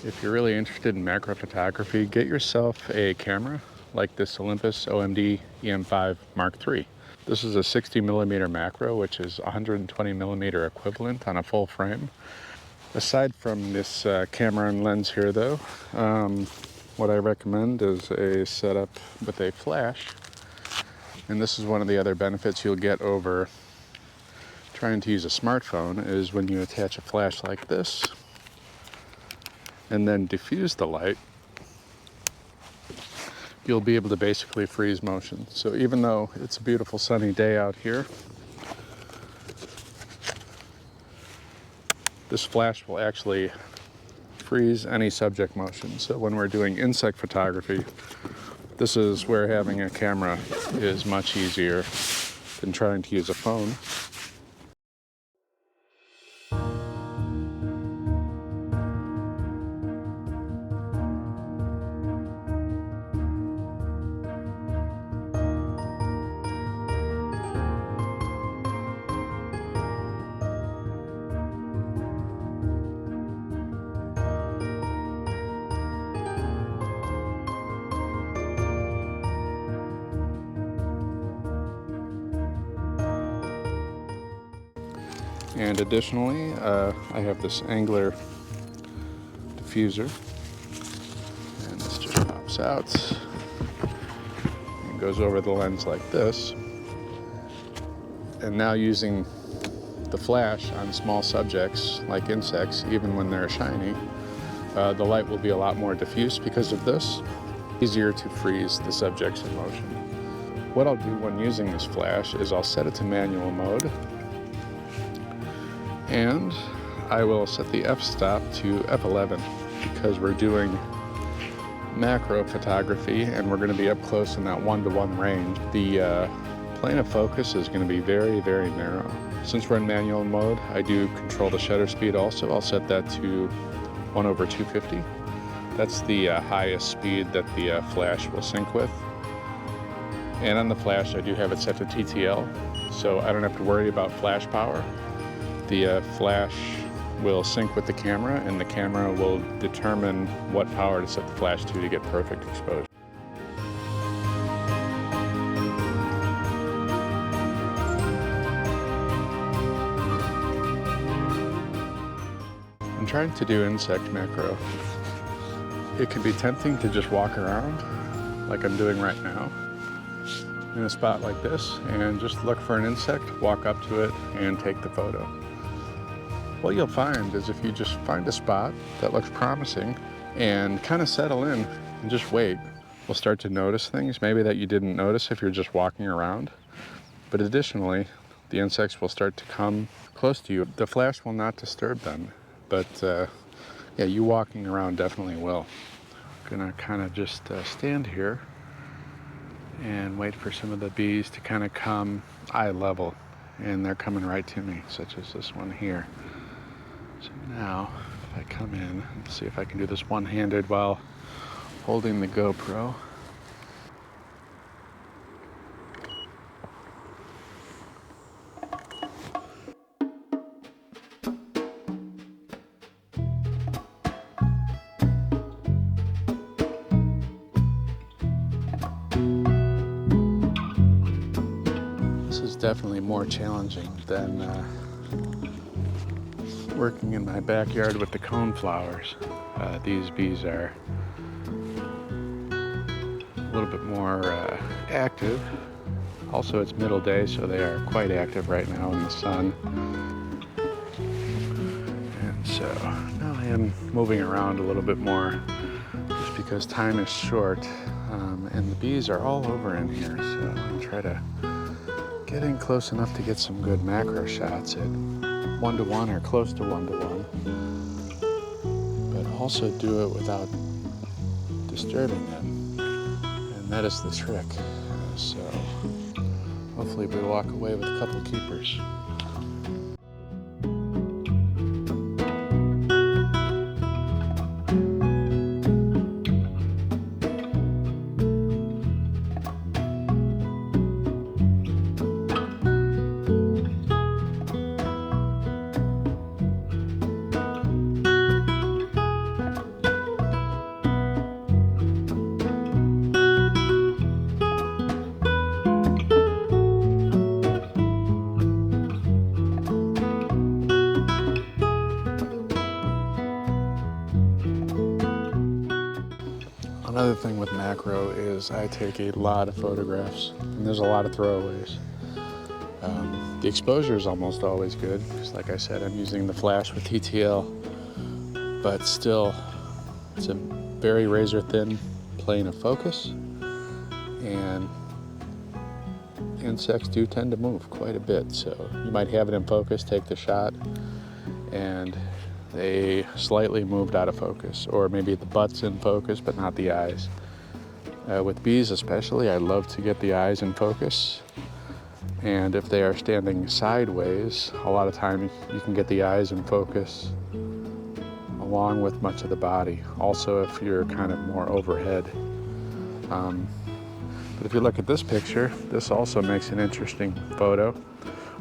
If you're really interested in macro photography, get yourself a camera like this Olympus EM5-III. This is a 60mm macro, which is 120mm equivalent on a full frame. Aside from this camera and lens here though, what I recommend is a setup with a flash. And this is one of the other benefits you'll get over trying to use a smartphone, is when you attach a flash like this and then diffuse the light, you'll be able to basically freeze motion. So even though it's a beautiful sunny day out here, this flash will actually freeze any subject motion. So when we're doing insect photography, this is where having a camera is much easier than trying to use a phone. And additionally, I have this angular diffuser, and this just pops out and goes over the lens like this. And now using the flash on small subjects like insects, even when they're shiny, the light will be a lot more diffuse because of this. Easier to freeze the subjects in motion. What I'll do when using this flash is I'll set it to manual mode, and I will set the f-stop to f11 because we're doing macro photography and we're going to be up close in that 1-to-1 range. The plane of focus is going to be very, very narrow. Since we're in manual mode, I do control the shutter speed also. I'll set that to 1/250. That's the highest speed that the flash will sync with. And on the flash, I do have it set to TTL, so I don't have to worry about flash power. The flash will sync with the camera, and the camera will determine what power to set the flash to get perfect exposure. I'm trying to do insect macro. It can be tempting to just walk around like I'm doing right now in a spot like this and just look for an insect, walk up to it, and take the photo. What you'll find is if you just find a spot that looks promising and kind of settle in and just wait, we'll start to notice things maybe that you didn't notice if you're just walking around. But additionally, the insects will start to come close to you. The flash will not disturb them, but yeah, you walking around definitely will. I'm gonna kind of just stand here and wait for some of the bees to kind of come eye level, and they're coming right to me, such as this one here. So now, if I come in, let's see if I can do this one-handed while holding the GoPro. This is definitely more challenging than working in my backyard with the cone flowers. These bees are a little bit more active. Also, it's middle day, so they are quite active right now in the sun. And so now I am moving around a little bit more just because time is short, and the bees are all over in here. So I'm gonna try to get in close enough to get some good macro shots at 1-to-1 or close to 1-to-1, but also do it without disturbing them, and that is the trick. So hopefully we walk away with a couple keepers. Another thing with macro is I take a lot of photographs, and there's a lot of throwaways. The exposure is almost always good, because like I said, I'm using the flash with TTL, but still, it's a very razor thin plane of focus, and insects do tend to move quite a bit. So you might have it in focus, take the shot, and they slightly moved out of focus, or maybe the butt's in focus but not the eyes. With bees especially, I love to get the eyes in focus, and if they are standing sideways, a lot of time you can get the eyes in focus along with much of the body. Also, if you're kind of more overhead. But if you look at this picture, this also makes an interesting photo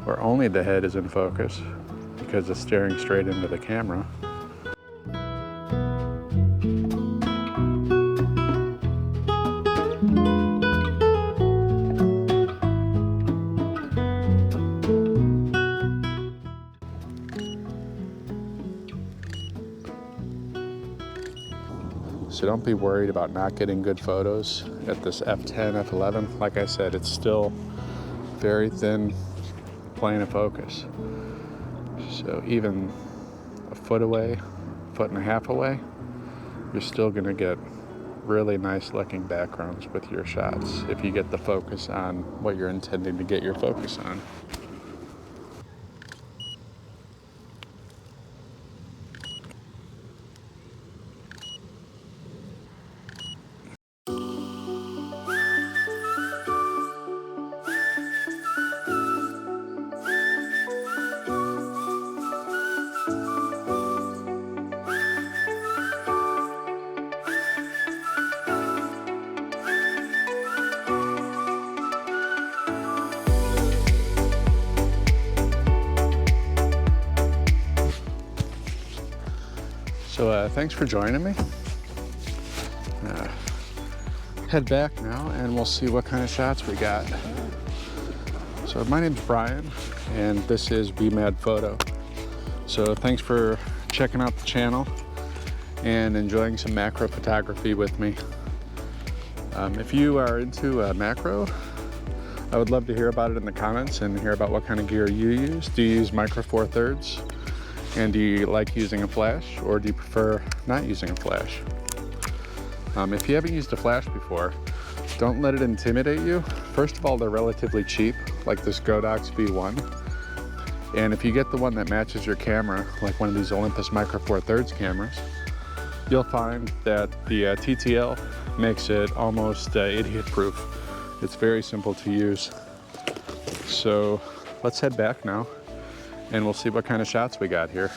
where only the head is in focus because it's staring straight into the camera. So don't be worried about not getting good photos at this f10, f11. Like I said, it's still very thin plane of focus. So even a foot away, foot and a half away, you're still gonna get really nice looking backgrounds with your shots if you get the focus on what you're intending to get your focus on. So thanks for joining me. Head back now and we'll see what kind of shots we got. So my name's Brian and this is Be Mad Photo. So thanks for checking out the channel and enjoying some macro photography with me. If you are into macro, I would love to hear about it in the comments and hear about what kind of gear you use. Do you use micro four thirds? And do you like using a flash, or do you prefer not using a flash? If you haven't used a flash before, don't let it intimidate you. First of all, they're relatively cheap, like this Godox V1. And if you get the one that matches your camera, like one of these Olympus micro four thirds cameras, you'll find that the TTL makes it almost idiot proof. It's very simple to use. So let's head back now and we'll see what kind of shots we got here.